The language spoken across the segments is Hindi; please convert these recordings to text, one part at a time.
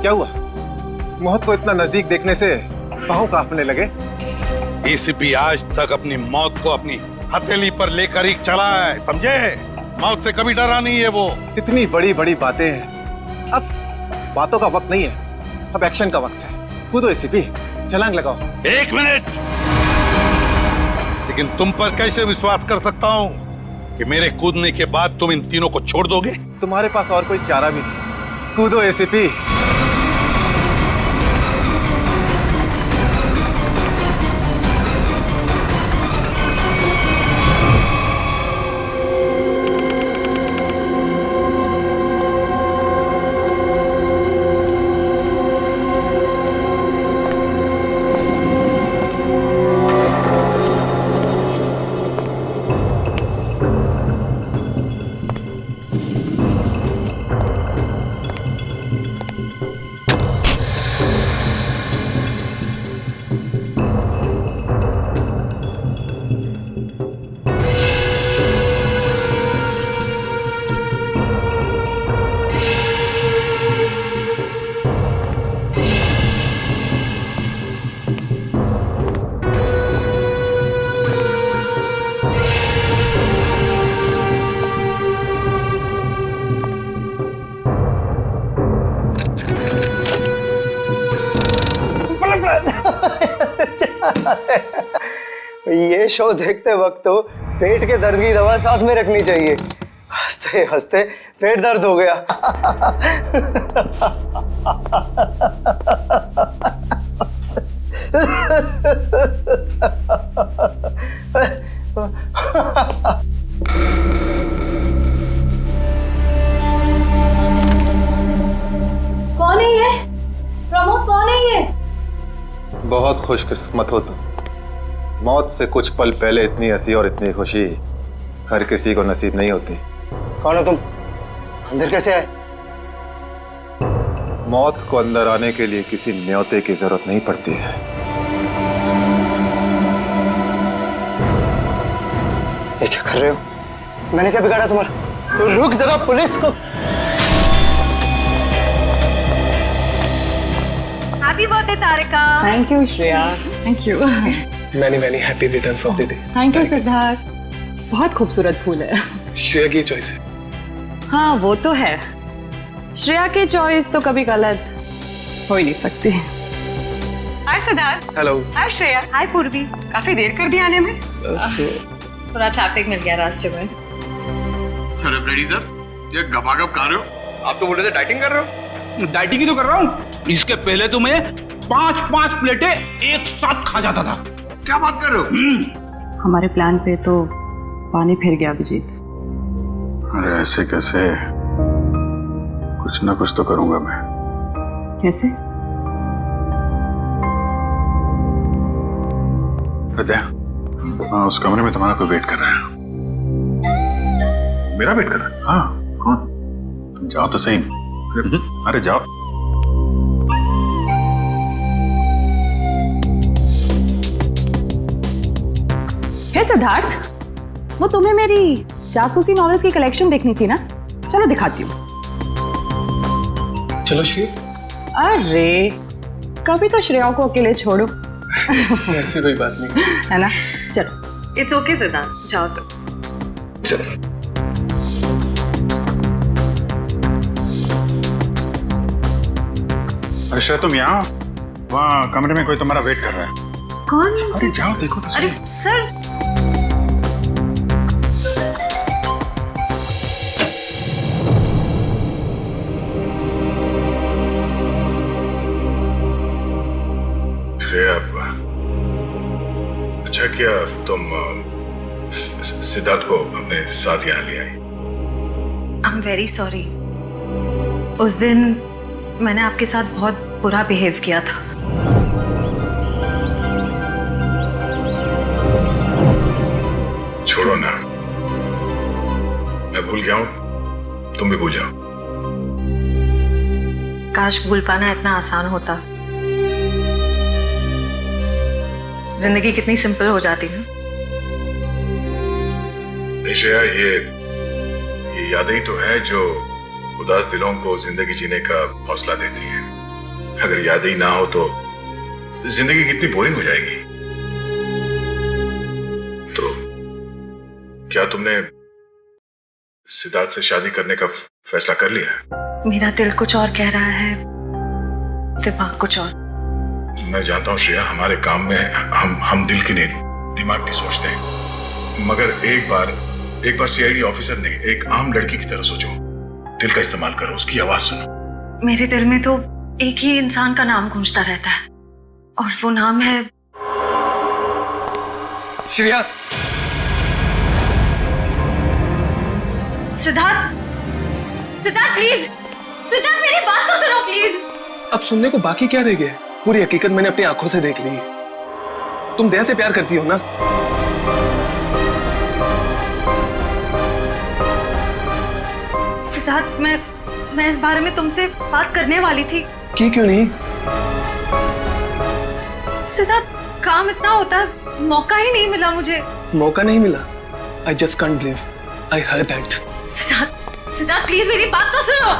क्या हुआ? मौत को इतना नजदीक देखने से पांव कांपने लगे? एसीपी आज तक अपनी मौत को अपनी हथेली पर लेकर ही चला है, समझे? मौत से कभी डरा नहीं है वो। इतनी बड़ी बड़ी बातें हैं, अब बातों का वक्त नहीं है, अब एक्शन का वक्त है। कूदो एसीपी, छलांग लगाओ। 1 मिनट, लेकिन तुम पर कैसे विश्वास कर सकता हूं कि मेरे कूदने के बाद तुम इन तीनों को छोड़ दोगे? तुम्हारे पास और कोई चारा भी नहीं। कूदो एसीपी। ये शो देखते वक्त तो पेट के दर्द की दवा साथ में रखनी चाहिए। हंसते हंसते पेट दर्द हो गया। कौन है ये? प्रमोद, कौन है ये? बहुत खुशकिस्मत हो तुम। मौत से कुछ पल पहले इतनी हंसी और इतनी खुशी हर किसी को नसीब नहीं होती। कौन हो तुम? अंदर कैसे आए? मौत को अंदर आने के लिए किसी न्योते की जरूरत नहीं पड़ती है। ये क्या कर रहे हो? मैंने क्या बिगाड़ा तुम्हारा? तो रुक जरा, पुलिस को। Happy birthday Tarika. Thank you Shreya. Thank you. Many happy returns of the day. Thank you Siddharth. बहुत खूबसूरत फूल है। श्रेया की चॉइस है। हाँ वो तो है, श्रेया की चॉइस तो कभी गलत हो ही नहीं सकती। हाय सिद्धार्थ। हेलो। हाय श्रेया। हाय पूर्वी। काफी देर कर दी आने में। थोड़ा ट्रैफिक मिल गया रास्ते में। अरे फ्रेडी सर, ये गपागप खा रहे हो? आप तो बोल रहे थे डाइटिंग कर रहे हो। डाइटिंग ही तो कर रहा हूँ। इसके पहले तो मैं 5-5 प्लेटें एक साथ खा जाता था। क्या बात कर रहे हो? हमारे प्लान पे तो पानी फिर गया अभिजीत। अरे ऐसे कैसे? कुछ ना कुछ तो करूंगा मैं। कैसे? हृदय, उस कमरे में तुम्हारा कोई वेट कर रहा है। मेरा वेट कर रहा है? हाँ। कौन? तुम जाओ तो सही। अरे जाओ। हे सिद्धार्थ, वो तुम्हें मेरी जासूसी नॉवेल्स की कलेक्शन देखनी थी ना? चलो दिखाती हूँ। चलो श्रेया। अरे कभी तो श्रेया को अकेले छोड़ो। ऐसी कोई बात नहीं है ना? चलो। इट्स ओके सिद्धार्थ, जाओ तो। चलो। अरे श्रेया, तुम यहाँ? वहाँ कमरे में कोई तुम्हारा वेट कर रहा है। कौन? अरे जाओ देखो तो सही। अरे सर, श्रेया, अच्छा किया तुम सिद्धार्थ को अपने साथ यहाँ ले आई। I am very sorry. उस दिन मैंने आपके साथ बहुत बुरा बिहेव किया था। छोड़ो ना, मैं भूल गया हूँ, तुम भी भूल जाओ। काश भूल पाना इतना आसान होता। जिंदगी कितनी सिंपल हो जाती है। निश्चय ये यादें ही तो है जो उदास दिलों को जिंदगी जीने का हौसला देती है। अगर यादें ही ना हो तो जिंदगी कितनी बोरिंग हो जाएगी। तो क्या तुमने सिद्धार्थ से शादी करने का फैसला कर लिया? मेरा दिल कुछ और कह रहा है, दिमाग कुछ और। मैं जानता हूँ श्रेया, हमारे काम में हम दिल की नहीं दिमाग की सोचते हैं, मगर एक बार सीआईडी ऑफिसर ने एक आम लड़की की तरह सोचो, दिल का इस्तेमाल करो, उसकी आवाज सुनो। मेरे दिल में तो एक ही इंसान का नाम गूंजता रहता है और वो नाम है श्रेया। सिद्धार्थ। सिद्धार्थ प्लीज, सिद्धार्थ मेरी बात तो सुनो प्लीज। अब सुनने को बाकी क्या रह गया? पूरी हकीकत मैंने अपनी आंखों से देख ली। तुम दया से प्यार करती हो ना? सिद्धार्थ, मैं इस बारे में तुमसे बात करने वाली थी। क्यों नहीं? सिद्धार्थ, काम इतना होता है, मौका ही नहीं मिला मुझे। मौका नहीं मिला? I just can't believe I heard that. Siddharth please मेरी बात तो सुनो।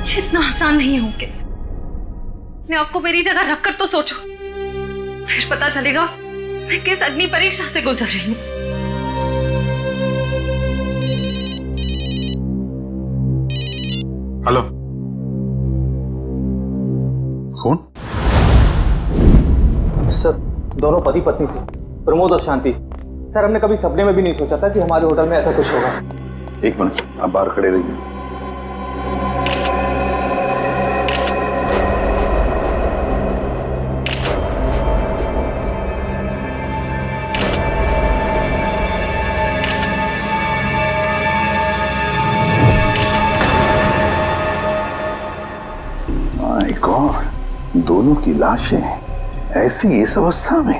ये इतना आसान नहीं हो के। अपने आपको मेरी जगह रखकर तो सोचो, फिर पता चलेगा मैं किस अग्नि परीक्षा से गुजर रही हूँ। हेलो, कौन? सर, दोनों पति पत्नी थे, प्रमोद और शांति। सर, हमने कभी सपने में भी नहीं सोचा था कि हमारे होटल में ऐसा कुछ होगा। एक मिनट, आप बाहर खड़े रहिए। माय गॉड, दोनों की लाशें ऐसी इस अवस्था में।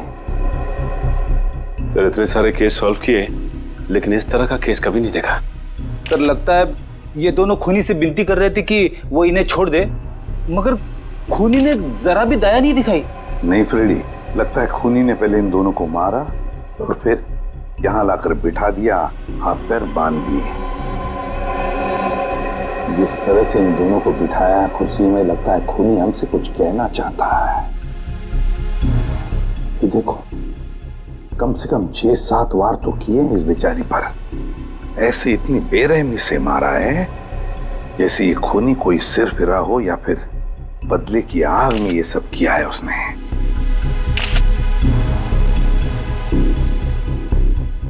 सर, इतने सारे केस सॉल्व किए लेकिन इस तरह का केस कभी नहीं देखा। सर, लगता है ये दोनों खूनी से विनती कर रहे थे कि वो इन्हें छोड़ दे, मगर खूनी ने जरा भी दया नहीं दिखाई। नहीं फ्रेडी, लगता है खूनी ने पहले इन दोनों को मारा और फिर यहाँ लाकर बिठा दिया, हाथ पैर बांध दिए। जिस तरह से इन दोनों को बिठाया कुर्सी में, लगता है खूनी हमसे कुछ कहना चाहता है। ये देखो, कम से कम 6-7 वार तो किए इस बेचारी पर। ऐसे इतनी बेरहमी से मारा है जैसे ये खूनी कोई सिर फिरा हो या फिर बदले की आग में ये सब किया है उसने।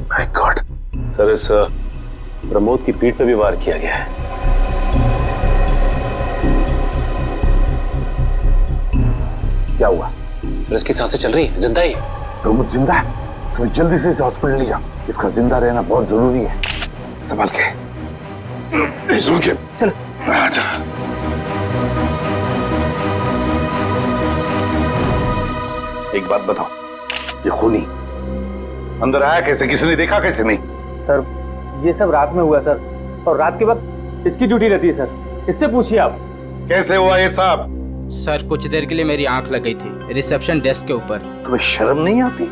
My God. सर, इस प्रमोद की पीठ पे भी वार किया गया है। क्या हुआ? सर, इसकी सांसें चल रही है, जिंदा ही। प्रमोद जिंदा है? तुम्हें जल्दी से इसे हॉस्पिटल ले जाओ, इसका जिंदा रहना बहुत जरूरी है। संभाल के। चल। आजा। एक बात बताओ, ये खूनी अंदर आया कैसे? किसी ने देखा कैसे? नहीं सर, ये सब रात में हुआ सर, और रात के वक्त इसकी ड्यूटी रहती है सर, इससे पूछिए आप। कैसे हुआ ये सब? सर, कुछ देर के लिए मेरी आंख लगी थी रिसेप्शन डेस्क के ऊपर। तुम्हें शर्म नहीं आती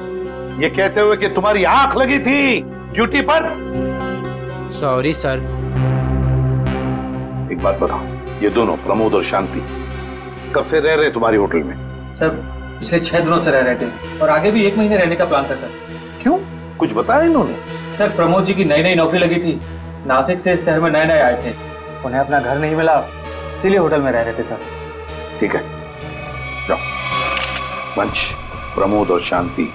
ये कहते हुए कि तुम्हारी आंख लगी थी ड्यूटी पर? Sorry sir. एक बात बताओ, ये दोनों प्रमोद और शांति कब से रह रहे तुम्हारी होटल में? सर, पिछले 6 दिनों से रह रहे थे और आगे भी 1 महीने रहने का प्लान था सर। क्यों, कुछ बताया इन्होंने? सर, प्रमोद जी की नई नौकरी लगी थी, नासिक से इस शहर में नए आए थे, उन्हें अपना घर नहीं मिला, इसीलिए होटल में रह रहे थे सर। ठीक है, जाओ। वंश, प्रमोद और शांति,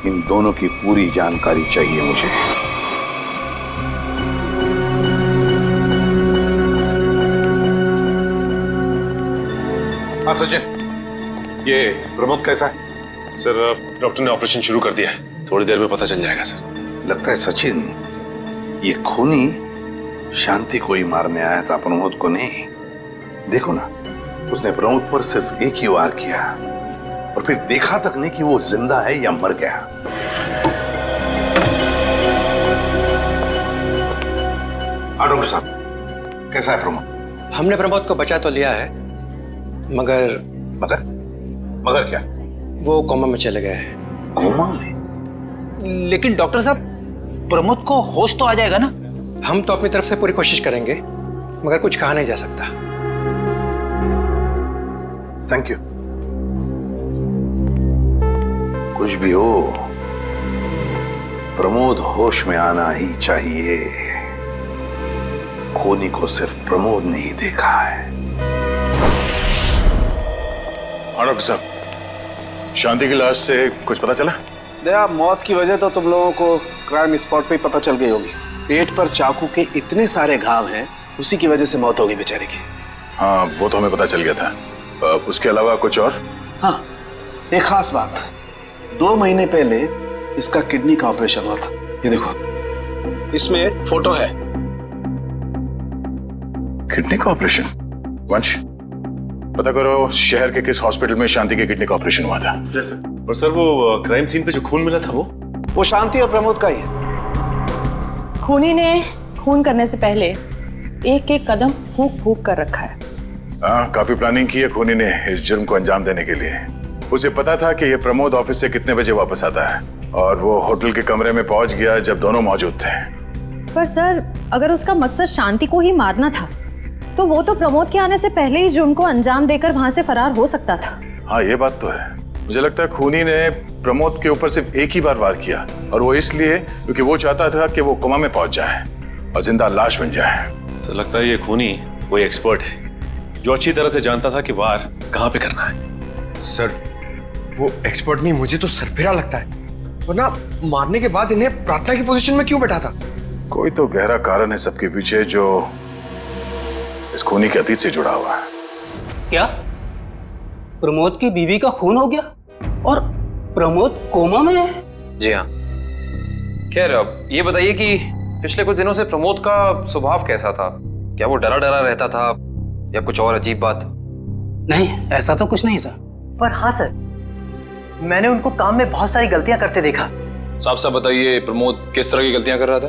इन दोनों की पूरी जानकारी चाहिए मुझे। हाँ सचिन, ये प्रमोद कैसा है? सर, डॉक्टर ने ऑपरेशन शुरू कर दिया है, थोड़ी देर में पता चल जाएगा सर। लगता है सचिन, ये खूनी शांति को ही मारने आया था, प्रमोद को नहीं। देखो ना, उसने प्रमोद पर सिर्फ एक ही वार किया और फिर देखा तक नहीं कि वो जिंदा है या मर गया। डॉक्टर साहब, कैसा है प्रमोद? हमने प्रमोद को बचा तो लिया है, मगर मगर क्या? वो कोमा में चले गए हैं। कोमा में? लेकिन डॉक्टर साहब, प्रमोद को होश तो आ जाएगा ना? हम तो अपनी तरफ से पूरी कोशिश करेंगे, मगर कुछ कहा नहीं जा सकता। Thank you. कुछ भी हो, प्रमोद होश में आना ही चाहिए। खूनी को सिर्फ प्रमोद ने ही देखा है। डॉक्टर साहब, शांति की लाश से कुछ पता चला? दया, मौत की वजह तो तुम लोगों को क्राइम स्पॉट पे ही पता चल गई होगी। पेट पर चाकू के इतने सारे घाव हैं, उसी की वजह से मौत हो गई बेचारे की। हाँ, वो तो हमें पता चल गया था। उसके अलावा कुछ और? हाँ, एक खास बात। 2 महीने पहले इसका किडनी का ऑपरेशन हुआ था। ये देखो, इसमें फोटो है। किडनी का ऑपरेशन? वंश, पता करो शहर के किस हॉस्पिटल में शांति के किडनी का ऑपरेशन हुआ था। जैसे? और सर, वो क्राइम सीन पे जो खून मिला था वो शांति और प्रमोद का ही है। खूनी ने खून करने से पहले एक एक कदम फूंक फूंक कर रखा है। हाँ, काफी प्लानिंग की है खूनी ने इस जुर्म को अंजाम देने के लिए। उसे पता था कि ये प्रमोद ऑफिस से कितने बजे वापस आता है, और वो होटल के कमरे में पहुंच गया जब दोनों मौजूद थे। पर सर, अगर उसका मकसद शांति को ही मारना था तो वो तो प्रमोद के आने से पहले ही जुर्म को अंजाम देकर वहां से फरार हो सकता था। हाँ, ये बात तो है। मुझे लगता है खूनी ने प्रमोद के ऊपर सिर्फ एक ही बार वार किया, और वो इसलिए क्योंकि वो चाहता था कि वो कोमा में पहुंच जाए और जिंदा लाश बन जाए। सर, लगता है ये खूनी कोई एक्सपर्ट है जो अच्छी तरह से जानता था कि वार कहाँ पे करना है। सर, वो एक्सपर्ट नहीं, मुझे तो सरफिरा लगता है। वरना मारने के बाद इन्हें प्रार्थना की पोजीशन में क्यों बैठा था? कोई तो गहरा कारण है सबके पीछे जो इस खूनी के अतीत से जुड़ा हुआ है। क्या प्रमोद की बीवी का खून हो गया और प्रमोद कोमा में है? जी हाँ। खैर, अब ये बताइए कि पिछले कुछ दिनों से प्रमोद का स्वभाव कैसा था? क्या वो डरा डरा रहता था या कुछ और अजीब बात? नहीं, ऐसा तो कुछ नहीं था। पर हाँ सर, मैंने उनको काम में बहुत सारी गलतियां करते देखा। साफ साफ बताइए, प्रमोद किस तरह की गलतियां कर रहा था?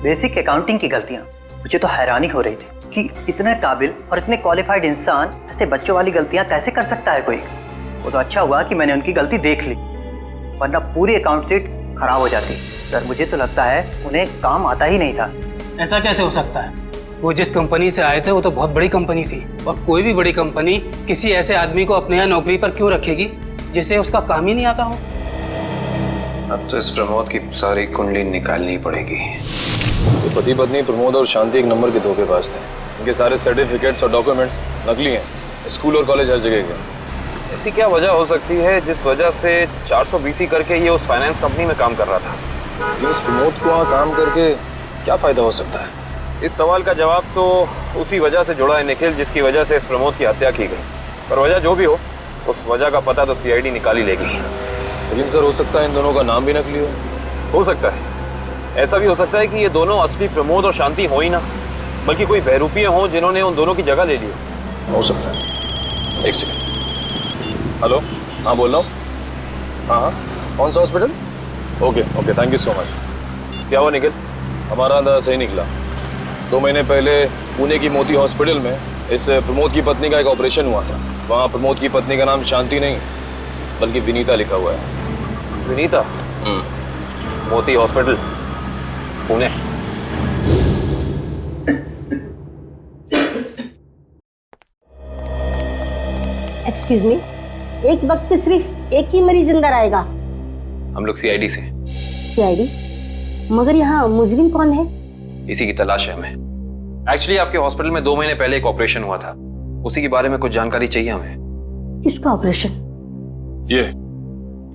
बेसिक अकाउंटिंग की गलतियां। मुझे तो हैरानी हो रही थी कि इतने काबिल और इतने क्वालिफाइड इंसान ऐसे बच्चों वाली गलतियां कैसे कर सकता है कोई। वो तो अच्छा हुआ कि मैंने उनकी गलती देख ली, वरना पूरी अकाउंट शीट खराब हो जाती। सर, मुझे तो लगता है उन्हें काम आता ही नहीं था। ऐसा कैसे हो सकता है? वो जिस कंपनी से आए थे वो तो बहुत बड़ी कंपनी थी, और कोई भी बड़ी कंपनी किसी ऐसे आदमी को अपने यहाँ नौकरी पर क्यों रखेगी जिसे उसका काम ही नहीं आता हो। अब तो इस प्रमोद की सारी कुंडली निकालनी पड़ेगी। ये पति पत्नी प्रमोद और शांति एक नंबर के धोखेबाज थे। इनके सारे सर्टिफिकेट्स और डॉक्यूमेंट्स नकली हैं। स्कूल और कॉलेज हर जगह के। ऐसी क्या वजह हो सकती है जिस वजह से 420 करके ये उस फाइनेंस कंपनी में काम कर रहा था? ये इस प्रमोद को वहाँ काम करके क्या फायदा हो सकता है? इस सवाल का जवाब तो उसी वजह से जुड़ा है निखिल, जिसकी वजह से इस प्रमोद की हत्या की गई। पर वजह जो भी हो, उस वजह का पता तो सीआईडी निकाल ही लेगी। लेकिन सर, हो सकता है इन दोनों का नाम भी नकली हो सकता है। ऐसा भी हो सकता है कि ये दोनों असली प्रमोद और शांति हो ही ना, बल्कि कोई बहरूपिये हों जिन्होंने उन दोनों की जगह ले ली हो सकता है। एक सेकंड। हेलो, हाँ बोल रहा हूँ। हाँ, कौन सा hospital? Okay, thank you so much. क्या हुआ निखिल? हमारा अंदाजा सही निकला। 2 महीने पहले पुणे की मोती हॉस्पिटल में इस प्रमोद की पत्नी का एक ऑपरेशन हुआ था। वहाँ प्रमोद की पत्नी का नाम शांति नहीं बल्कि विनीता लिखा हुआ है। विनीता? मोती हॉस्पिटल, पुणे। एक्सक्यूज मी, एक वक्त पे सिर्फ एक ही मरीज अंदर आएगा? हम लोग सीआईडी से। सीआईडी? मगर यहाँ मुजरिम कौन है? इसी की तलाश है हमें। एक्चुअली आपके हॉस्पिटल में 2 महीने पहले एक ऑपरेशन हुआ था, उसी के बारे में कुछ जानकारी चाहिए हमें। किसका ऑपरेशन?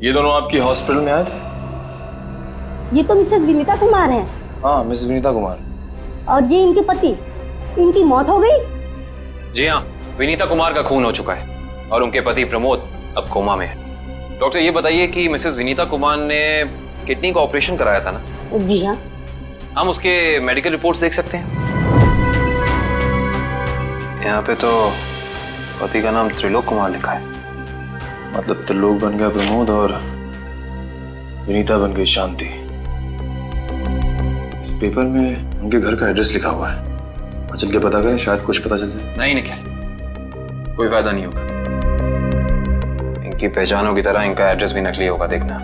ये दोनों आपकी हॉस्पिटल में आए थे? ये तो मिसेस विनीता कुमार हैं। हाँ, मिसेस विनीता कुमार। और ये इनके पति, इनकी मौत हो गई? जी हाँ, विनीता कुमार का खून हो चुका है और उनके पति प्रमोद अब कोमा में है। डॉक्टर, ये बताइए कि मिसेस विनीता कुमार ने किडनी का ऑपरेशन कराया था ना? जी हाँ। हम उसके मेडिकल रिपोर्ट्स देख सकते हैं? यहाँ पे तो पति का नाम त्रिलोक कुमार लिखा है। मतलब त्रिलोक बन गया प्रमोद और विनीता बन गई शांति। इस पेपर में उनके घर का एड्रेस लिखा हुआ है। चल के पता करें, शायद कुछ पता चल जाए। नहीं निखिल, कोई फायदा नहीं होगा। इनकी पहचानों की तरह इनका एड्रेस भी नकली होगा, देखना।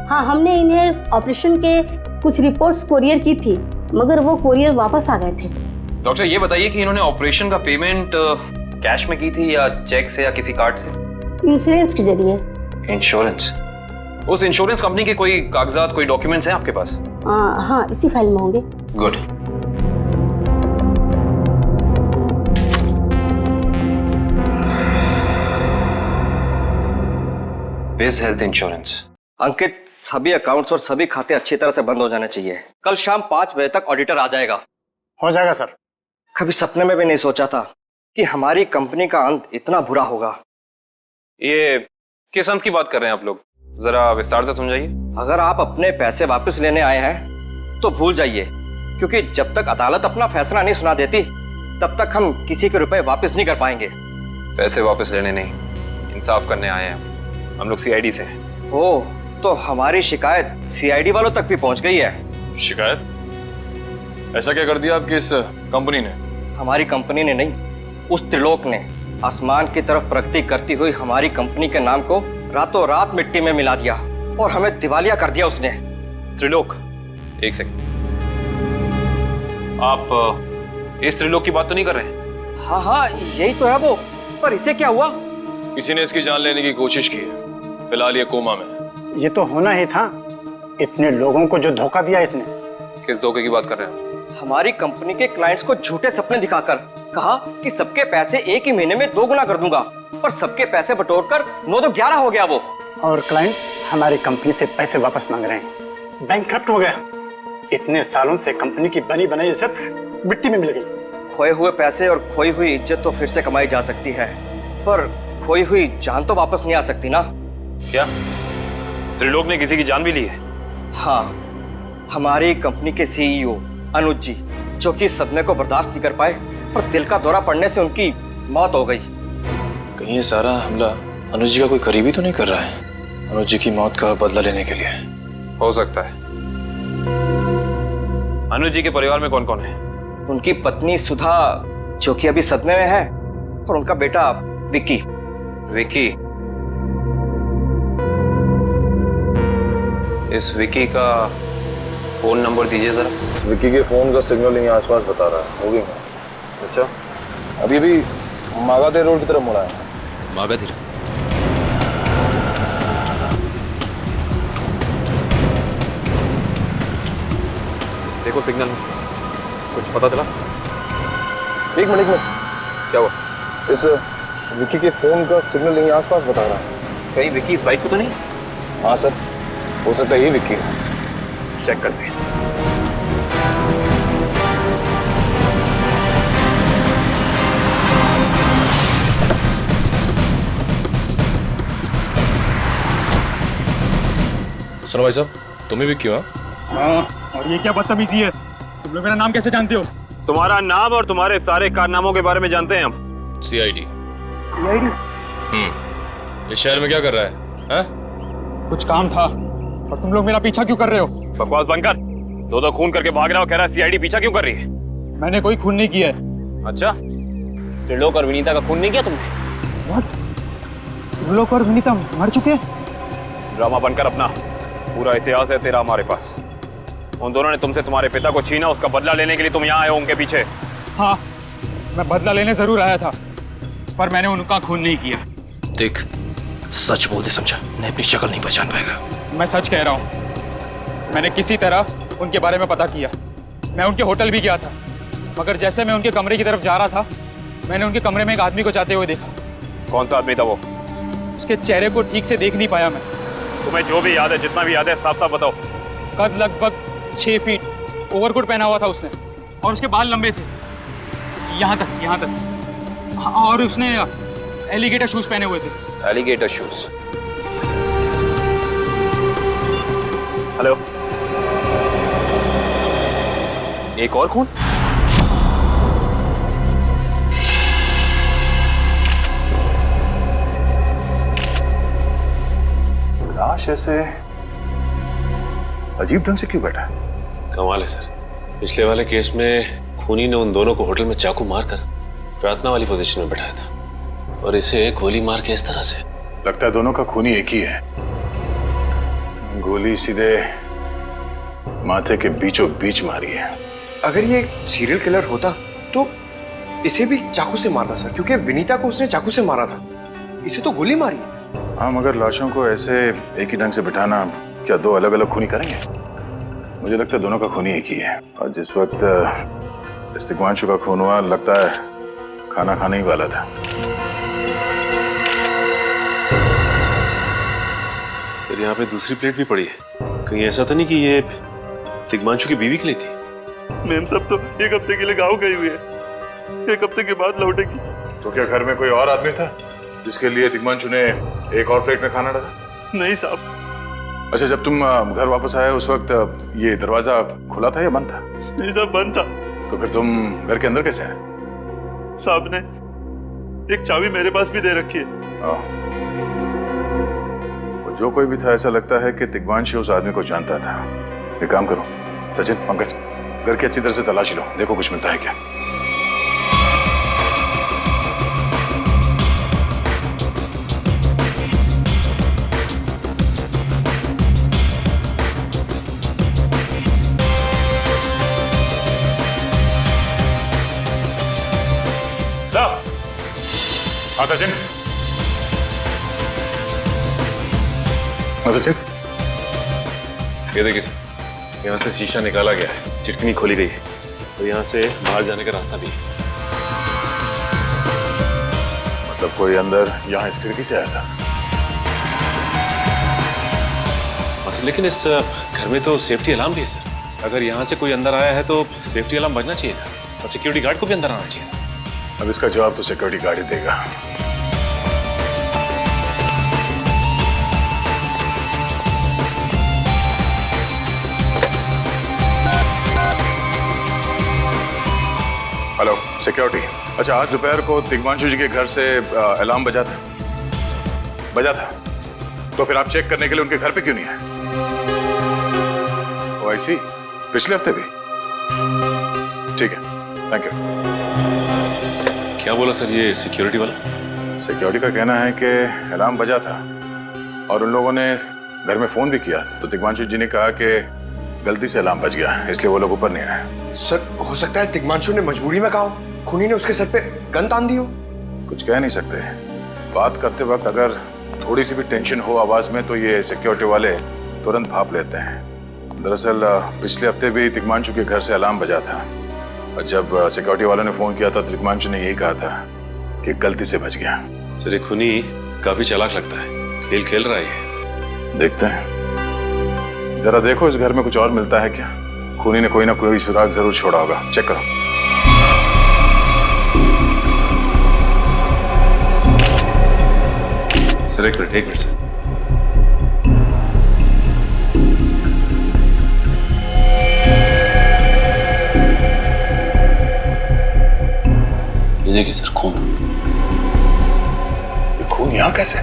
हाँ, हमने इन्हें ऑपरेशन के कुछ रिपोर्ट्स कोरियर की थी, मगर वो कोरियर वापस आ गए थे। डॉक्टर, ये बताइए कि इन्होंने ऑपरेशन का पेमेंट कैश में की थी या चेक से या किसी कार्ड से? इंश्योरेंस के जरिए। इंश्योरेंस? उस इंश्योरेंस कंपनी के कोई कागजात, कोई डॉक्यूमेंट्स हैं आपके पास? हाँ, इसी फाइल में होंगे। Good. Base health insurance. Ankit, सभी अकाउंट्स और सभी खाते अच्छी तरह से बंद हो जाने चाहिए। कल शाम 5 बजे तक ऑडिटर आ जाएगा। हो जाएगा सर। कभी सपने में भी नहीं सोचा था कि हमारी कंपनी का अंत इतना बुरा होगा। ये किस अंत की बात कर रहे हैं आप लोग? जरा विस्तार से समझाइए। अगर आप अपने पैसे वापस लेने आए हैं तो भूल जाइए, क्योंकि जब तक अदालत अपना फैसला नहीं सुना देती तब तक हम किसी के रुपए वापस नहीं कर पाएंगे। पैसे वापस लेने नहीं, इंसाफ करने आए हैं हम लोग सीआईडी से। ओह, तो हमारी शिकायत सीआईडी वालों तक भी पहुंच गई है। शिकायत? ऐसा क्या कर दिया आपकी इस कंपनी ने? हमारी कंपनी ने नहीं, उस त्रिलोक ने आसमान की तरफ प्रगति करती हुई हमारी कंपनी के नाम को रातों रात मिट्टी में मिला दिया और हमें दिवालिया कर दिया उसने। त्रिलोक? एक सेकंड, आप इस त्रिलोक की बात तो नहीं कर रहे? हाँ, यही तो है वो। पर इसे क्या हुआ? किसी ने इसकी जान लेने की कोशिश की है, फिलहाल ये कोमा में। ये तो होना ही था, इतने लोगों को जो धोखा दिया इसने। किस धोखे की बात कर रहे हैं? हमारी कंपनी के क्लाइंट्स को झूठे सपने दिखाकर कहा कि सबके पैसे एक ही महीने में 2 गुना कर दूंगा, पर सबके पैसे बटोरकर 9 तो 11 हो गया वो। और क्लाइंट हमारी कंपनी से पैसे वापस मांग रहे हैं। बैंकक्रप्ट हो गया। इतने सालों से कंपनी की बनी बनाई इज्जत मिट्टी में मिल गई। खोए हुए पैसे और खोई हुई इज्जत तो फिर से कमाई जा सकती है, पर खोई हुई जान तो वापस नहीं आ सकती ना। क्या त्रिलोक ने किसी की जान भी ली है? हाँ, हमारी कंपनी के सीईओ अनुज जी, जो कि सदमे को बर्दाश्त नहीं कर पाए और दिल का दौरा पड़ने से उनकी मौत हो गई। कहीं ये सारा हमला अनुज जी का कोई करीबी तो नहीं कर रहा है? अनुज जी की मौत का बदला लेने के लिए? हो सकता है। अनुज जी के परिवार में कौन कौन है? उनकी पत्नी सुधा, जो कि अभी सदमे में है, और उनका बेटा विक्की। विक्की? इस विक्की का फोन नंबर दीजिए जरा। विक्की के फोन का सिग्नल यहीं आसपास बता रहा है, मूविंग है। अच्छा, अभी भी मागाधीर रोड की तरफ मुड़ा है। मागाधीर? देखो सिग्नल, कुछ पता चला? एक मिनट, क्या हुआ? इस विक्की के फोन का सिग्नल यहीं आसपास बता रहा है। कहीं विक्की इस बाइक पे तो नहीं? हाँ सर, हो सकता है ये विक्की है। चेक करते हैं। सुनो भाई साहब, तुम ही विक्की हो? हाँ, और ये क्या बदतमीजी है? तुम लोग मेरा नाम कैसे जानते हो? तुम्हारा नाम और तुम्हारे सारे कारनामों के बारे में जानते हैं हम। सीआईडी। सीआईडी? इस शहर में क्या कर रहा है? हाँ? कुछ काम था, और तुम लोग मेरा पीछा क्यों कर रहे हो? बकवास बंद कर। दो खून करके भाग रहा हो, कह रहा है सीआईडी पीछा क्यों कर रही है? मैंने कोई खून नहीं किया है। अच्छा, त्रिलोक और विनीता का खून नहीं किया तुमने? What? त्रिलोक और विनीता मर चुके? ड्रामा बनकर अपना पूरा इतिहास है तेरा हमारे पास। उन दोनों ने तुमसे तुम्हारे पिता को छीना, उसका बदला लेने के लिए तुम यहाँ आए हो उनके पीछे। हाँ, मैं बदला लेने जरूर आया था, पर मैंने उनका खून नहीं किया। देख, सच बोल दे, समझा? नहीं अपनी शक्ल नहीं पहचान पाएगा। मैं सच कह रहा हूँ। मैंने किसी तरह उनके बारे में पता किया। मैं उनके होटल भी गया था, मगर जैसे मैं उनके कमरे की तरफ जा रहा था, मैंने उनके कमरे में एक आदमी को जाते हुए देखा। कौन सा आदमी था वो? उसके चेहरे को ठीक से देख नहीं पाया मैं। तुम्हें जो भी याद है, जितना भी याद है, साफ साफ बताओ। कद लगभग 6 फीट, ओवरकोट पहना हुआ था उसने, और उसके बाल लंबे थे, यहाँ तक। हाँ, और उसने एलिगेटर शूज पहने हुए थे। Alligator shoes? हेलो, एक और खून? लाश ऐसे अजीब ढंग से क्यों बैठा है? कमाल है सर, पिछले वाले केस में खूनी ने उन दोनों को होटल में चाकू मारकर प्रार्थना वाली पोजीशन में बैठाया था, और इसे गोली मार के इस तरह से। लगता है दोनों का खूनी एक ही है। गोली सीधे माथे के बीचों बीच मारी है। अगर ये सीरियल किलर होता तो इसे भी चाकू से मारता सर, क्योंकि विनीता को उसने चाकू से मारा था, इसे तो गोली मारी। हाँ, मगर लाशों को ऐसे एक ही ढंग से बिठाना क्या दो अलग अलग खूनी करेंगे? मुझे लगता है दोनों का खूनी एक ही है। और जिस वक्त इस तिग्मांशु का खून हुआ, लगता है खाना खाने ही वाला था। तो यहाँ पे दूसरी प्लेट भी पड़ी है। कहीं ऐसा तो नहीं कि ये तिग्मांशु की बीवी के लिए थी? मैम सब तो एक हफ्ते के लिए गाँव गई हुई है, एक हफ्ते के बाद लौटेगी। तो क्या घर में कोई और आदमी था जिसके लिए तिग्मांशु ने एक और प्लेट में खाना डाला? नहीं साहब। अच्छा, जब तुम घर वापस आए उस वक्त ये दरवाजा खुला था या बंद था? नहीं साहब, बंद था। तो फिर तुम घर के अंदर कैसे आए? साहब ने एक चाबी मेरे पास भी दे रखी है। जो कोई भी था, ऐसा लगता है कि तिग्मांशु उस आदमी को जानता था। एक काम करो सचिन, पंकज, घर की अच्छी तरह से तलाशी लो, देखो कुछ मिलता है क्या। साहब। हाँ सचिन। सचिन, ये देखिए सर, यहाँ से शीशा निकाला गया है, चिटकनी खोली गई है और यहाँ से बाहर जाने का रास्ता भी है। मतलब कोई अंदर यहाँ इस खिड़की से आया था? सर, लेकिन इस घर में तो सेफ्टी अलार्म भी है सर। अगर यहाँ से कोई अंदर आया है तो सेफ्टी अलार्म बजना चाहिए था और सिक्योरिटी गार्ड को भी अंदर आना चाहिए था। अब इसका जवाब तो सिक्योरिटी गार्ड ही देगा। Hello security. अच्छा, आज दोपहर को तिग्मांशु जी के घर से अलार्म बजा था? बजा था। तो फिर आप चेक करने के लिए उनके घर पे क्यों नहीं आए? ओ आई सी, पिछले हफ्ते भी? ठीक है, थैंक यू। क्या बोला सर ये सिक्योरिटी वाला? सिक्योरिटी का कहना है कि अलार्म बजा था और उन लोगों ने घर में फोन भी किया, तो तिग्मांशु जी ने कहा कि गलती से अलार्म बज गया, इसलिए वो लोग ऊपर नहीं आए। सर, हो सकता है तिग्मांशु ने मजबूरी में कहा हो, खूनी ने उसके सर पे गन तान दी हो। कुछ कह नहीं सकते। बात करते वक्त अगर थोड़ी सी भी टेंशन हो आवाज में तो ये सिक्योरिटी वाले तुरंत भाप लेते हैं। दरअसल पिछले हफ्ते भी तिग्मांशु के घर से अलार्म बजा था और जब सिक्योरिटी वालों ने फोन किया था तो तिग्मांशु ने यही कहा था कि गलती से बच गया। सर, ये खूनी काफी चालाक लगता है, खेल खेल रहा है। देखते हैं, जरा देखो इस घर में कुछ और मिलता है क्या। खूनी ने कोई ना कोई सुराग जरूर छोड़ा होगा, चेक करो। सर एक मिनट सर। ये देखिए सर, खून। ये खून यहाँ कैसे?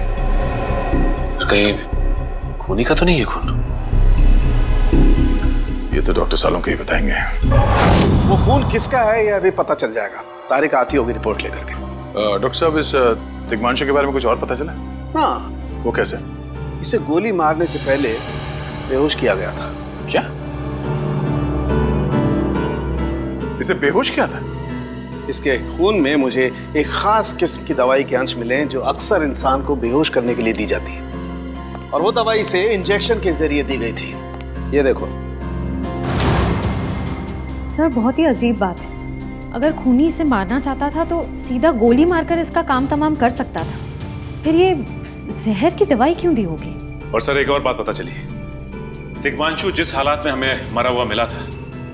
कहीं खूनी का तो नहीं है खून? ये तो डॉक्टर सालों के ही बताएंगे। वो खून किसका है ये अभी पता चल जाएगा। तारिक आती होगी रिपोर्ट लेकर के। डॉक्टर साहब, इस तिग्मांशु के बारे में कुछ और पता चला? हाँ। वो कैसे? इसे गोली मारने से पहले बेहोश किया गया था। क्या? इसे बेहोश किया था? इसके खून में मुझे एक खास किस्म की दवाई के अंश मिले जो अक्सर इंसान को बेहोश करने के लिए दी जाती है, और वो दवाई से इंजेक्शन के जरिए दी गई थी। ये देखो। सर, बहुत ही अजीब बात है। अगर खूनी इसे मारना चाहता था तो सीधा गोली मारकर इसका काम तमाम कर सकता था। फिर ये जहर की दवाई क्यों दी होगी? और सर एक और बात पता चली, तिग्मांशु जिस हालात में हमें मरा हुआ मिला था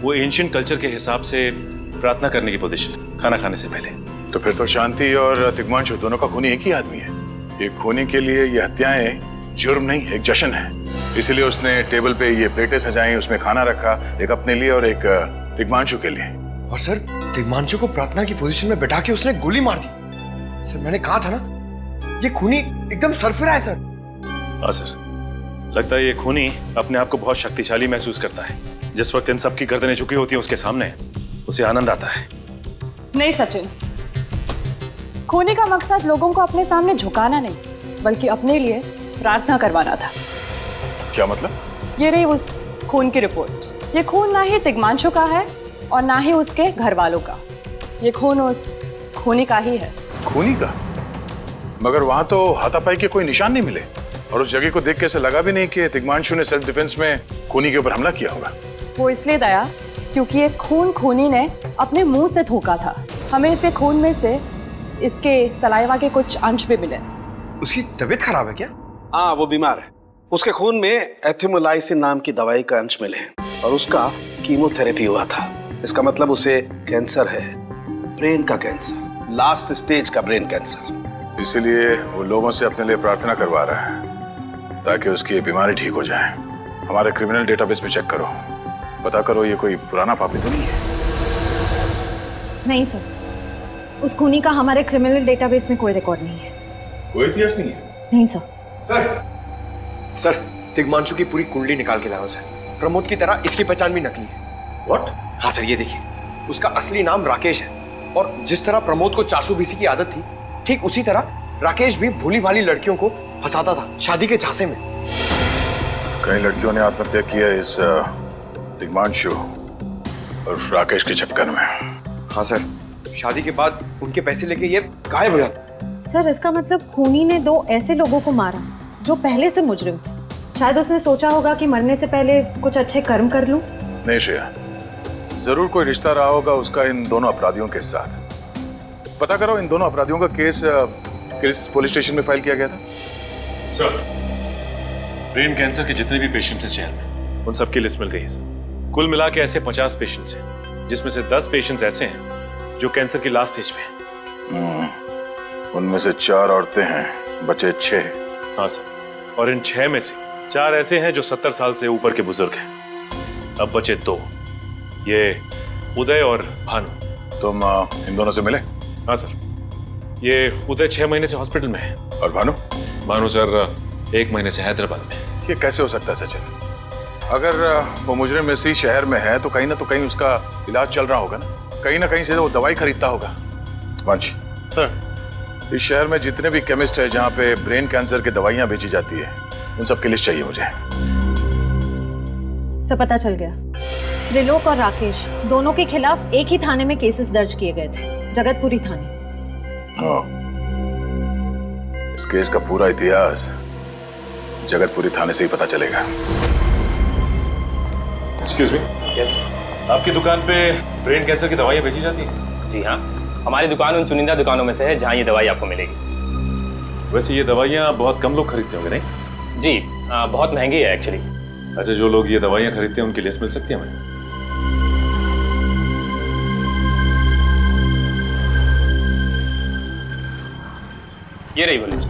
वो एंशिएंट कल्चर के हिसाब से प्रार्थना करने की पोजीशन, खाना खाने से पहले। तो फिर तो शांति और तिग्मांशु दोनों का खूनी एक ही आदमी है। ये खूनी के लिए ये हत्याएं जुर्म नहीं, एक जश्न है। इसलिए उसने टेबल पे ये प्लेटें सजाई, उसमें खाना रखा, एक अपने लिए और एक तिग्मांशु के लिए। और सर, तिग्मांशु को प्रार्थना की पोजीशन में बैठा के उसने गोली मार दी। सर, मैंने कहा था ना, ये खूनी एकदम सरफिरा है सर। हाँ सर, लगता है ये खूनी अपने आप को बहुत शक्तिशाली महसूस करता है। जिस वक्त इन सब की गर्दनें झुकी होती हैं उसके सामने, उसे आनंद आता है। नहीं सचिन, खूनी का मकसद लोगों को अपने सामने झुकाना नहीं, बल्कि अपने लिए प्रार्थना करवाना था। क्या मतलब? ये रही उस खून की रिपोर्ट। ये खून ना ही तिग्मांशु का है और ना ही उसके घर वालों का। ये खून उस खूनी का ही है। खूनी का? मगर वहां तो हाथापाई के कोई निशान नहीं मिले और उस जगह को देख के ऐसे लगा भी नहीं कि तिग्मांशु ने सेल्फ डिफेंस में खूनी के ऊपर हमला किया होगा। वो इसलिए दया क्योंकि ये खून खूनी ने अपने मुंह से थूका था। हमें इसके खून में से इसके सलाइवा के कुछ अंश भी मिले। उसकी तबीयत खराब है क्या? हाँ, वो बीमार है। उसके खून में एथिमोलाइसिन नाम की दवाई का अंश मिले हैं और उसका कीमोथेरेपी हुआ था। इसका मतलब उसे कैंसर है, ब्रेन का कैंसर, लास्ट स्टेज का ब्रेन कैंसर। इसीलिए वो लोगों से अपने लिए प्रार्थना करवा रहा है ताकि उसकी बीमारी ठीक हो जाए। हमारे क्रिमिनल डेटाबेस में चेक करो, पता करो ये कोई पुराना पापी तो नहीं है। नहीं सर, उस खूनी का हमारे क्रिमिनल डेटाबेस में कोई रिकॉर्ड नहीं है। कोई इतिहास नहीं है? नहीं सर। सर, तिग्मांशु की पूरी कुंडली निकाल के लाओ सर। प्रमोद की तरह इसकी पहचान भी नकली है। व्हाट? हाँ सर, ये देखिए, उसका असली नाम राकेश है और जिस तरह प्रमोद को 400 बीसी की आदत थी, ठीक उसी तरह राकेश भी भोली भाली लड़कियों को फंसाता था शादी के झांसे में। कई लड़कियों ने आत्महत्या की है इस तिग्मांशु और राकेश के चक्कर में। हाँ सर, शादी के बाद उनके पैसे लेके ये गायब हो जाता। सर, इसका मतलब खूनी ने 2 ऐसे लोगों को मारा जो पहले से मुजरिम थे। शायद उसने सोचा होगा कि मरने से पहले कुछ अच्छे कर्म कर लूं। नहीं श्रेया, जरूर कोई रिश्ता रहा होगा उसका इन दोनों अपराधियों के साथ। पता करो इन दोनों अपराधियों का केस किस पुलिस स्टेशन में फाइल किया गया था? सर, ब्रेन कैंसर के जितने भी पेशेंट्स हैं शहर में, उन सबकी लिस्ट मिल गई है सर। कुल मिला के ऐसे 50 पेशेंट्स हैं, जिसमें से 10 पेशेंट्स ऐसे हैं जो कैंसर की लास्ट स्टेज पे हैं। उनमें से 4 औरतें हैं, बचे 6। हाँ सर, और इन 6 में से 4 ऐसे हैं जो 70 साल से ऊपर के बुजुर्ग हैं। अब बचे 2, ये उदय और भानु। तुम इन दोनों से मिले? हाँ सर, ये उदय 6 महीने से हॉस्पिटल में है। और भानु? भानु सर 1 महीने से हैदराबाद में। ये कैसे हो सकता है सचिन? अगर वो मुजरिम इसी शहर में है तो कहीं ना उसका इलाज चल रहा होगा ना कहीं से वो दवाई खरीदता होगा। मांझी सर, इस शहर में जितने भी केमिस्ट है जहाँ पे ब्रेन कैंसर की दवाइयाँ बेची जाती है, उन सब की लिस्ट चाहिए मुझे। सब पता चल गया। त्रिलोक और राकेश दोनों के खिलाफ एक ही थाने में केसेस दर्ज किए गए थे, जगतपुरी थाने। इस केस का पूरा इतिहास जगतपुरी थाने से ही पता चलेगा। Excuse me. यस। आपकी दुकान पे ब्रेन कैंसर की दवाइयाँ बेची जाती हैं? जी हाँ, हमारी दुकान उन चुनिंदा दुकानों में से है जहाँ ये दवाई आपको मिलेगी। वैसे ये दवाइयाँ बहुत कम लोग खरीदते होंगे नहीं? जी, बहुत महंगी है एक्चुअली। अच्छा, जो लोग ये दवाइयाँ खरीदते हैं उनकी लिस्ट मिल सकती है हमें? ये रही वो लिस्ट।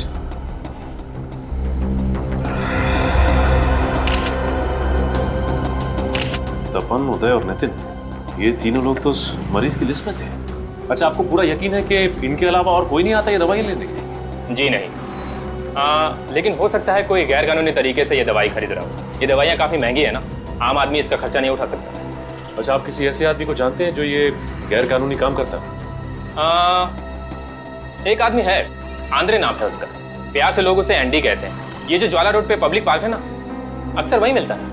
तपन, उदय और नितिन, ये तीनों लोग तो उस मरीज की लिस्ट में थे। अच्छा, आपको पूरा यकीन है कि इनके अलावा और कोई नहीं आता ये दवाई लेने के लिए? जी नहीं, लेकिन हो सकता है कोई गैर कानूनी तरीके से ये दवाई खरीद रहा हो। ये दवाइयाँ काफ़ी महंगी है ना, आम आदमी इसका खर्चा नहीं उठा सकता। अच्छा, आप किसी ऐसे आदमी को जानते हैं जो ये गैर कानूनी काम करता है? एक आदमी है, आंद्रे नाम है उसका। प्यार से लोग उसे एंडी कहते हैं। ये जो ज्वाला रोड पे पब्लिक पार्क है ना, अक्सर वहीं मिलता है।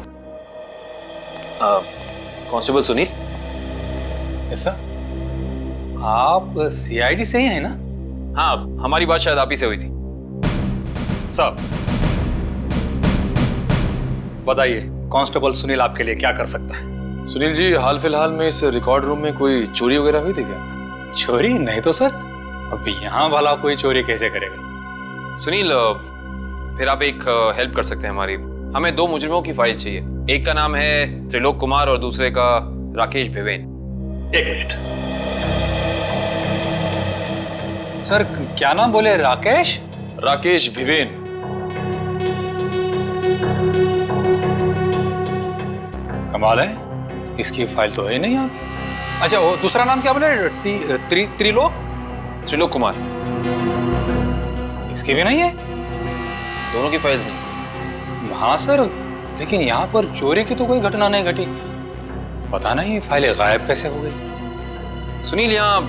कांस्टेबल सुनील। Yes sir. आप सीआईडी से ही हैं ना? हाँ, हमारी बात शायद आप ही से हुई थी। साहब बताइए, कांस्टेबल सुनील आपके लिए क्या कर सकता है? सुनील जी, हाल फिलहाल में इस रिकॉर्ड रूम में कोई चोरी वगैरह हुई थी क्या? चोरी नहीं तो सर, अब यहाँ भला कोई चोरी कैसे करेगा? सुनील, फिर आप एक हेल्प कर सकते हैं हमारी। हमें 2 मुजरिमों की फाइल चाहिए। एक का नाम है त्रिलोक कुमार और दूसरे का राकेश भिवेन। 1 मिनट सर, क्या नाम बोले? राकेश? राकेश भिवेन। कमाल है, इसकी फाइल तो है नहीं यहाँ। अच्छा, वो दूसरा नाम क्या बोले? त्रिलोक? त्रिलोक कुमार। इसकी भी नहीं है? दोनों की फाइल्स नहीं। हाँ सर, लेकिन यहाँ पर चोरी की तो कोई घटना नहीं घटी। पता नहीं फाइलें गायब कैसे हो गई। सुनील, यहाँ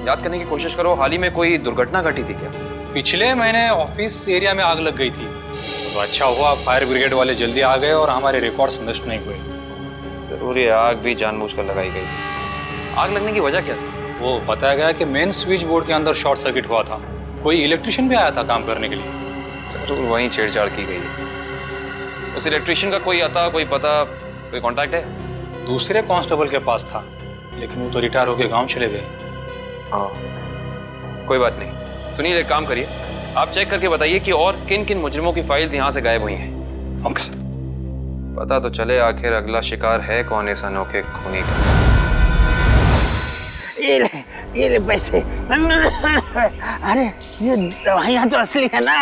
याद करने की कोशिश करो, हाल ही में कोई दुर्घटना घटी थी क्या? पिछले महीने ऑफिस एरिया में आग लग गई थी, तो अच्छा हुआ फायर ब्रिगेड वाले जल्दी आ गए और हमारे रिकॉर्ड्स नष्ट नहीं हुए। जरूर ये आग भी जानबूझकर लगाई गई थी। आग लगने की वजह क्या थी? वो बताया गया कि मेन स्विच बोर्ड के अंदर शॉर्ट सर्किट हुआ था कोई इलेक्ट्रिशियन भी आया था काम करने के लिए? जरूर वहीं छेड़छाड़ की गई है। उस इलेक्ट्रिशियन का कोई आता, कोई पता, कोई कांटेक्ट है? दूसरे कांस्टेबल के पास था, लेकिन वो तो रिटायर होकर गांव चले गए। हाँ, कोई बात नहीं। सुनील, एक काम करिए, आप चेक करके बताइए कि और किन किन मुजरिमों की फाइल्स यहाँ से गायब हुई हैं। Okay sir. पता तो चले आखिर अगला शिकार है कौन इस अनोखे खूनी का। ये ले पैसे। अरे ये दवाइयाँ तो असली है ना।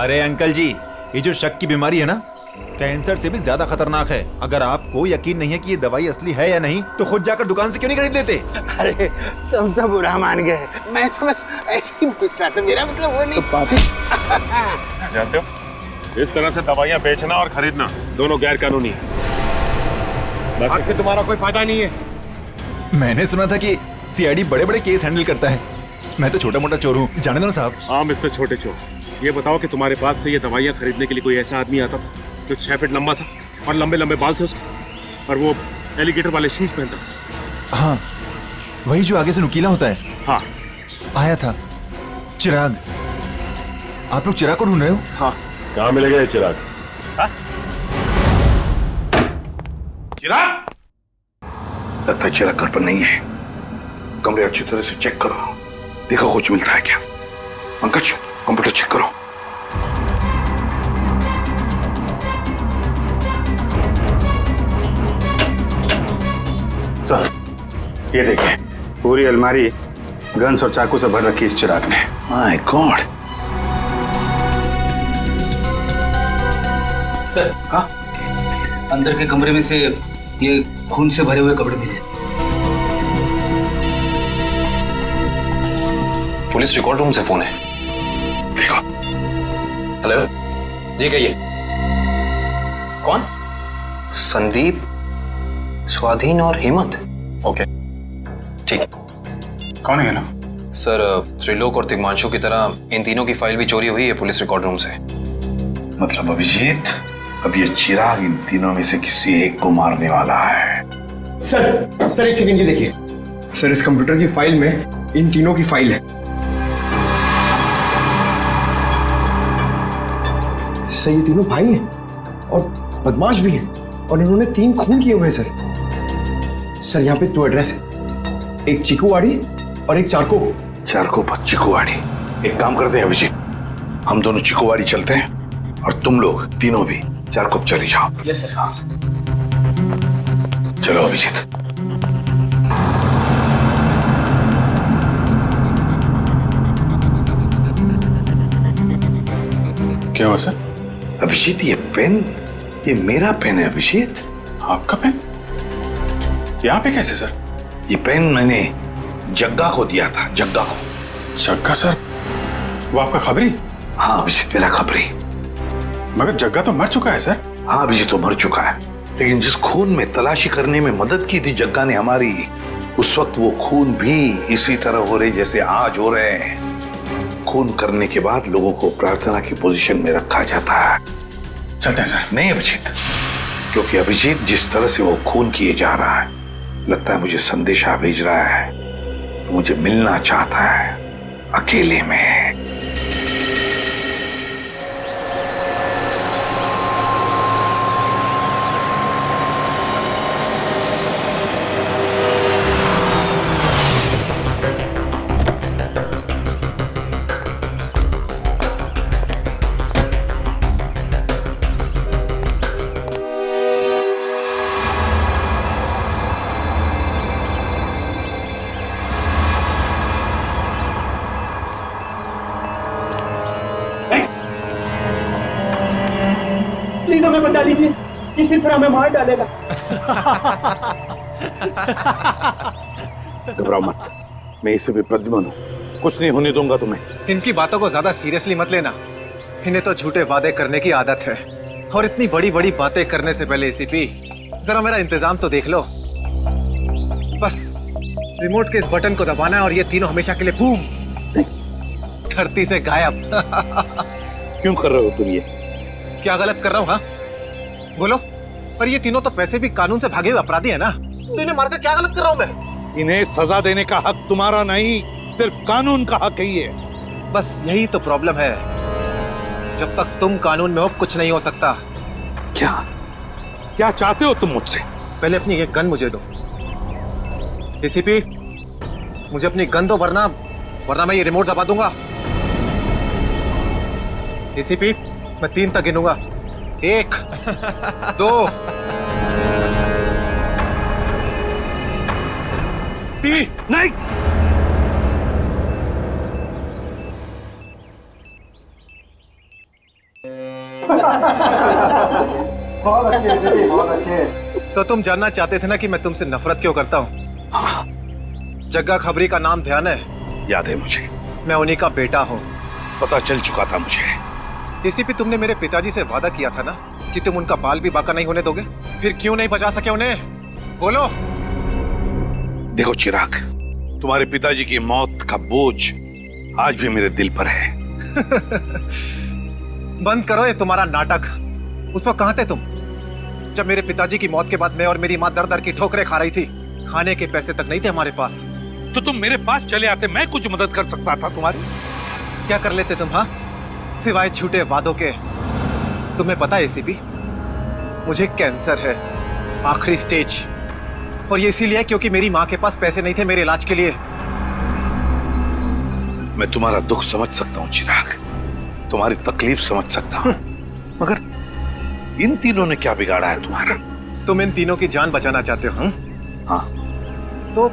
अरे अंकल जी, ये जो शक की बीमारी है ना, कैंसर से भी ज्यादा खतरनाक है। अगर आपको यकीन नहीं है कि ये दवाई असली है या नहीं, तो खुद जाकर दुकान से क्यों नहीं खरीद लेते? अरे तुम तो बुरा मान गए, मैं तो बस ऐसे ही पूछ रहा था, मेरा मतलब वो नहीं। जानते हो, इस तरह से दवाइयाँ बेचना और खरीदना दोनों गैर कानूनी है। बाकी तुम्हारा कोई फायदा नहीं है। मैंने सुना था कि सीआईडी बड़े बड़े केस हैंडल करता है। मैं तो छोटा मोटा चोर हूँ, जाने दो ना साहब। हाँ मिस्टर छोटे चोर, ये बताओ कि तुम्हारे पास से ये दवाइयाँ खरीदने के लिए कोई ऐसा आदमी आता था जो 6 फीट लंबा था और लंबे लंबे बाल थे उसके, और वो एलिगेटर वाले शूज पहनता था? हाँ, वही जो आगे से नुकीला होता है। हाँ, आया था चिराग। आप लोग चिराग को ढूंढ रहे हो? हाँ। कहाँ मिलेगा ये चिराग? चिराग? लगता है चिराग घर पर नहीं है। कमरे अच्छी तरह से चेक करो, देखो कुछ मिलता है क्या। पंकज, कंप्यूटर चेक करो। सर, ये देखिए, पूरी अलमारी गन्स और चाकू से भर रखी इस चिराग ने। My God. सर, हाँ, अंदर के कमरे में से ये खून से भरे हुए कपड़े मिले। पुलिस रिकॉर्ड रूम से फोन है। हेलो जी, कहिए। कौन? संदीप, स्वाधीन और हेमंत। ओके, ठीक है। कौन है ना? सर, त्रिलोक और तिग्मांशु की तरह इन तीनों की फाइल भी चोरी हुई है पुलिस रिकॉर्ड रूम से। मतलब अभिजीत, अब ये चिराग इन तीनों में से किसी एक को मारने वाला है। सर एक सेकंड, ये देखिए सर, इस कंप्यूटर की फाइल में इन तीनों की फाइल है। सर ये तीनों भाई हैं और बदमाश भी हैं, और इन्होंने 3 खून किए हुए हैं सर। सर यहाँ पे 2 एड्रेस है, एक चीकूवाड़ी और एक चारको। चारको पर चीकूवाड़ी। एक काम करते हैं अभिजीत, हम दोनों चीकूवाड़ी चलते हैं और तुम लोग तीनों भी चारको चले जाओ। Yes sir. हाँ सर। चलो अभिजीत। क्या हुआ सर? अभिजीत, ये पेन, ये मेरा पेन है अभिजीत। आपका पेन? यहाँ पे कैसे सर? ये पेन मैंने जग्गा को दिया था, जग्गा को। जग्गा सर? वो आपका खबरी? हाँ अभिजीत, मेरा खबरी। मगर जग्गा तो मर चुका है सर। हाँ अभिजीत, तो मर चुका है, लेकिन जिस खून में तलाशी करने में मदद की थी जग्गा ने हमारी, उस वक्त वो खून भी इसी तरह हो रहे जैसे आज हो रहे हैं। खून करने के बाद लोगों को प्रार्थना की पोजीशन में रखा जाता है। चलते हैं सर। नहीं अभिजीत, क्योंकि अभिजीत जिस तरह से वो खून किए जा रहा है, लगता है मुझे संदेशा भेज रहा है, मुझे मिलना चाहता है अकेले में। प्लीज हमें बचा लीजिए, किसी तरह हमें मार डालेगा। घबराओ मत, मैं इसे भी प्रद्युम्न हूं, कुछ नहीं होने दूंगा तुम्हें। इनकी बातों को ज्यादा सीरियसली मत लेना, इन्हें तो झूठे वादे करने की आदत है, और इतनी बड़ी बड़ी बातें करने से पहले एसीपी जरा मेरा इंतजाम तो देख लो। बस रिमोट के इस बटन को दबाना है और ये तीनों हमेशा के लिए बूम धरती से गायब। क्यों कर रहे हो तुम ये? क्या गलत कर रहा हूँ? हाँ बोलो। पर ये तीनों तो वैसे भी कानून से भागे हुए अपराधी है ना, तो इन्हें मारकर क्या गलत कर रहा हूँ मैं? इन्हें सजा देने का हक तुम्हारा नहीं, सिर्फ कानून का हक है ये। बस यही तो प्रॉब्लम है, जब तक तुम कानून में हो कुछ नहीं हो सकता। क्या क्या चाहते हो तुम मुझसे? पहले अपनी ये गन मुझे दो। एसीपी, मुझे अपनी गन दो, वरना मैं ये रिमोट दबा दूंगा। एसीपी, मैं 3 तक गिनूंगा। 1 2 3। नहीं, बहुत अच्छे जी, बहुत अच्छे। तो तुम जानना चाहते थे ना कि मैं तुमसे नफरत क्यों करता हूँ? जग्गा खबरी का नाम ध्यान है? याद है मुझे। मैं उन्हीं का बेटा हूँ। पता चल चुका था मुझे। एसीपी, तुमने मेरे पिताजी से वादा किया था ना कि तुम उनका बाल भी बाका नहीं होने दोगे। फिर क्यों नहीं बचा सके उन्हें? बोलो। देखो चिराग, तुम्हारे पिताजी की मौत का बोझ आज भी मेरे दिल पर है। बंद करो ये तुम्हारा नाटक। उस वक्त कहाँ थे तुम जब मेरे पिताजी की मौत के बाद मैं और मेरी माँ दर दर की ठोकरें खा रही थी? खाने के पैसे तक नहीं थे हमारे पास। तो तुम मेरे पास चले आते, मैं कुछ मदद कर सकता था तुम्हारी। क्या कर लेते तुम? हाँ, सिवाय झूठे वादों के। तुम्हें पता है एसीपी, मुझे कैंसर है, आखिरी स्टेज। और ये इसीलिए क्योंकि मेरी माँ के पास पैसे नहीं थे मेरे इलाज के लिए। मैं तुम्हारा दुख समझ सकता हूँ चिराग, तुम्हारी तकलीफ समझ सकता हूँ, मगर इन तीनों ने क्या बिगाड़ा है तुम्हारा? तुम इन तीनों की जान बचाना चाहते हो? हाँ। तो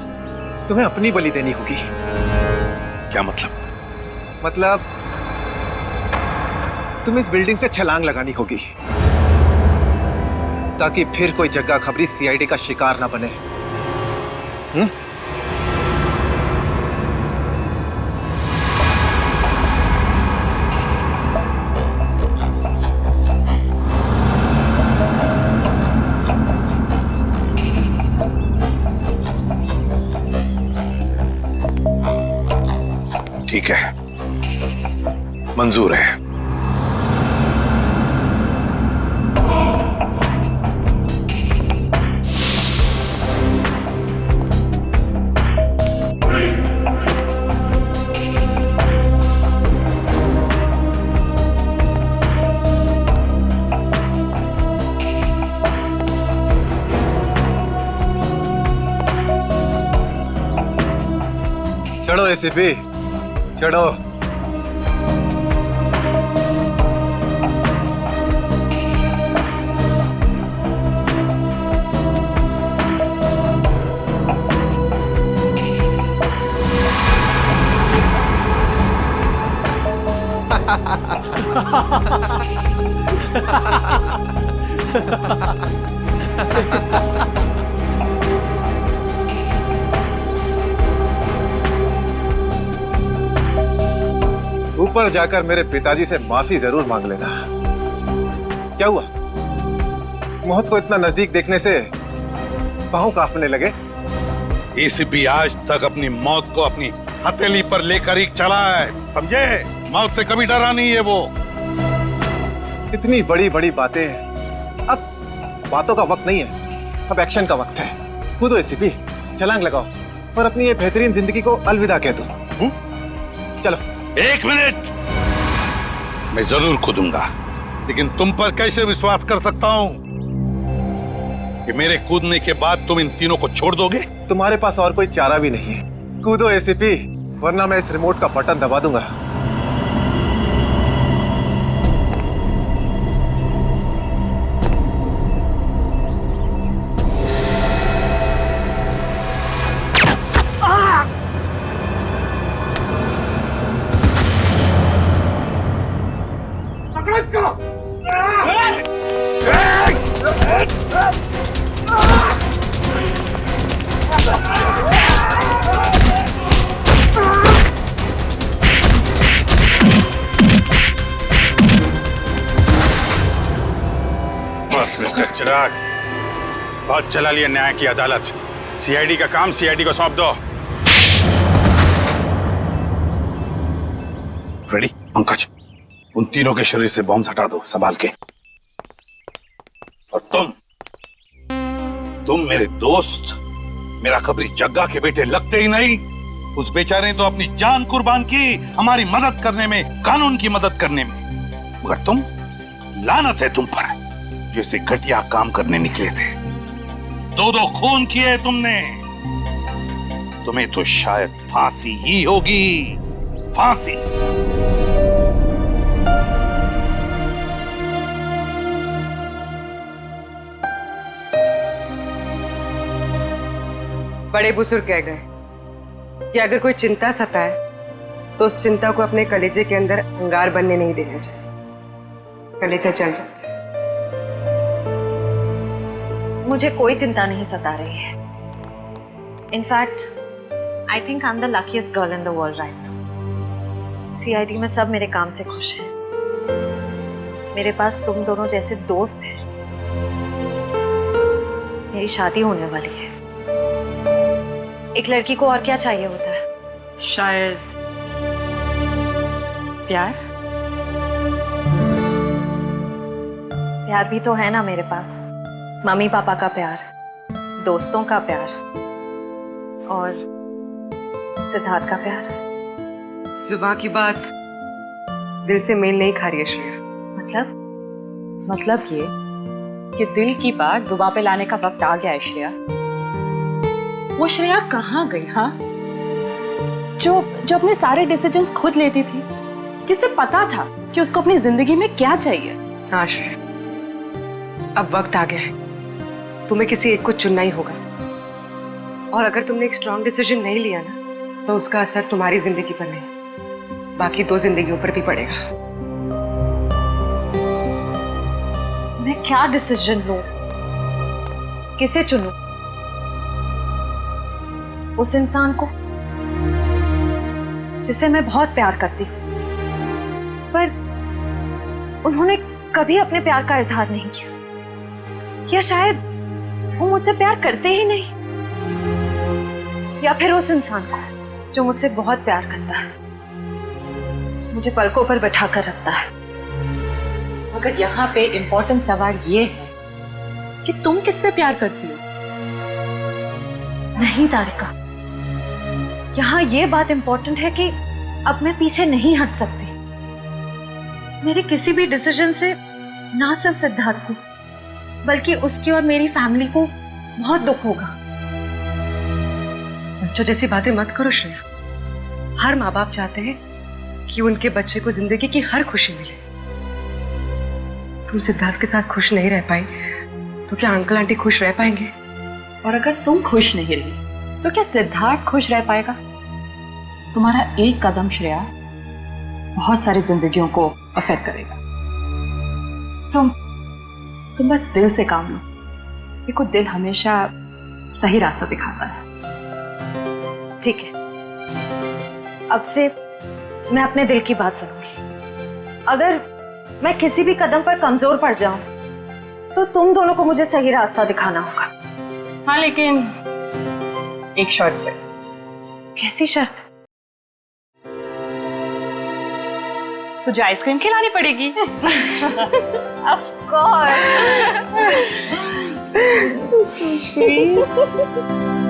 तुम्हें अपनी बलि देनी होगी। क्या मतलब? मतलब तुम इस बिल्डिंग से छलांग लगानी होगी, ताकि फिर कोई जग्गा खबरी सीआईडी का शिकार ना बने। ठीक है, मंजूर है। चढ़ो एसीपी, चढ़ो। ऊपर जाकर मेरे पिताजी से माफी जरूर मांग लेना। क्या हुआ? मौत को इतना नजदीक देखने से पांव कांपने लगे? एसीपी आज तक अपनी मौत को अपनी हथेली पर लेकर ही चला है, समझे? मौत से कभी डरा नहीं है वो। इतनी बड़ी बड़ी बातें, अब बातों का वक्त नहीं है, अब एक्शन का वक्त है। कूदो एसीपी, छलांग लगाओ और अपनी ये बेहतरीन जिंदगी को अलविदा कह दो। चलो। 1 मिनट, मैं जरूर कूदूंगा, लेकिन तुम पर कैसे विश्वास कर सकता हूं कि मेरे कूदने के बाद तुम इन तीनों को छोड़ दोगे? तुम्हारे पास और कोई चारा भी नहीं है। कूदो एसीपी, वरना मैं इस रिमोट का बटन दबा दूंगा। बस मिस्टर चिराग, बहुत चला लिया न्याय की अदालत। सीआईडी का काम सीआईडी को सौंप दो। रेडी? पंकज, उन तीनों के शरीर से बॉम्ब हटा दो संभाल के। और तुम मेरे दोस्त, मेरा खबरी जग्गा के बेटे लगते ही नहीं, उस बेचारे ने तो अपनी जान कुर्बान की हमारी मदद करने में, कानून की मदद करने में। मगर तुम, लानत है तुम पर, जैसे घटिया काम करने निकले थे। दो खून किए तुमने। तुम्हें तो शायद फांसी ही होगी, फांसी। बड़े बुजुर्ग कह गए कि अगर कोई चिंता सताए तो उस चिंता को अपने कलेजे के अंदर अंगार बनने नहीं देना चाहिए। कलेजा जल जाता है। मुझे कोई चिंता नहीं सता रही है। In fact I think I am the luckiest girl in the world right now. CID में सब मेरे काम से खुश हैं। मेरे पास तुम दोनों जैसे दोस्त हैं। मेरी शादी होने वाली है। एक लड़की को और क्या चाहिए होता है? शायद प्यार। प्यार भी तो है ना मेरे पास। मम्मी पापा का प्यार, दोस्तों का प्यार और सिद्धार्थ का प्यार। जुबान की बात दिल से मेल नहीं खा रही है श्रेया। मतलब ये कि दिल की बात जुबान पे लाने का वक्त आ गया है श्रेया। वो श्रेया कहाँ गई? हाँ, जो अपने सारे डिसीजंस खुद लेती थी, जिसे पता था कि उसको अपनी जिंदगी में क्या चाहिए। हाँ श्रेया, अब वक्त आ गया है। तुम्हें किसी एक को चुनना ही होगा। और अगर तुमने एक स्ट्रॉन्ग डिसीजन नहीं लिया ना, तो उसका असर तुम्हारी जिंदगी पर नहीं, बाकी 2 जिंदगियों पर भी पड़ेगा। मैं क्या डिसीजन लूं? किसे चुनूं? उस इंसान को जिसे मैं बहुत प्यार करती हूँ, पर उन्होंने कभी अपने प्यार का इजहार नहीं किया। या शायद वो मुझसे प्यार करते ही नहीं। या फिर उस इंसान को जो मुझसे बहुत प्यार करता है, मुझे पलकों पर बैठा कर रखता है। मगर यहाँ पे इम्पोर्टेंट सवाल ये है कि तुम किससे प्यार करती हो? नहीं तारिका, यहाँ ये बात इम्पोर्टेंट है कि अब मैं पीछे नहीं हट सकती। मेरे किसी भी डिसीजन से ना सिर्फ सिद्धार्थ को, बल्कि उसकी और मेरी फैमिली को बहुत दुख होगा। बच्चों जैसी बातें मत करो श्रेया। हर माँ बाप चाहते हैं कि उनके बच्चे को जिंदगी की हर खुशी मिले। तुम सिद्धार्थ के साथ खुश नहीं रह पाई तो क्या अंकल आंटी खुश रह पाएंगे? और अगर तुम खुश नहीं रही तो क्या सिद्धार्थ खुश रह पाएगा? तुम्हारा एक कदम श्रेया बहुत सारी जिंदगियों को अफेक्ट करेगा। तुम बस दिल से काम लो। देखो, दिल हमेशा सही रास्ता दिखाता है। ठीक है, अब से मैं अपने दिल की बात सुनूंगी। अगर मैं किसी भी कदम पर कमजोर पड़ जाऊं तो तुम दोनों को मुझे सही रास्ता दिखाना होगा। हाँ, लेकिन एक शर्त पे। कैसी शर्त? तुझे आइसक्रीम खिलानी पड़ेगी। Of course. So sweet.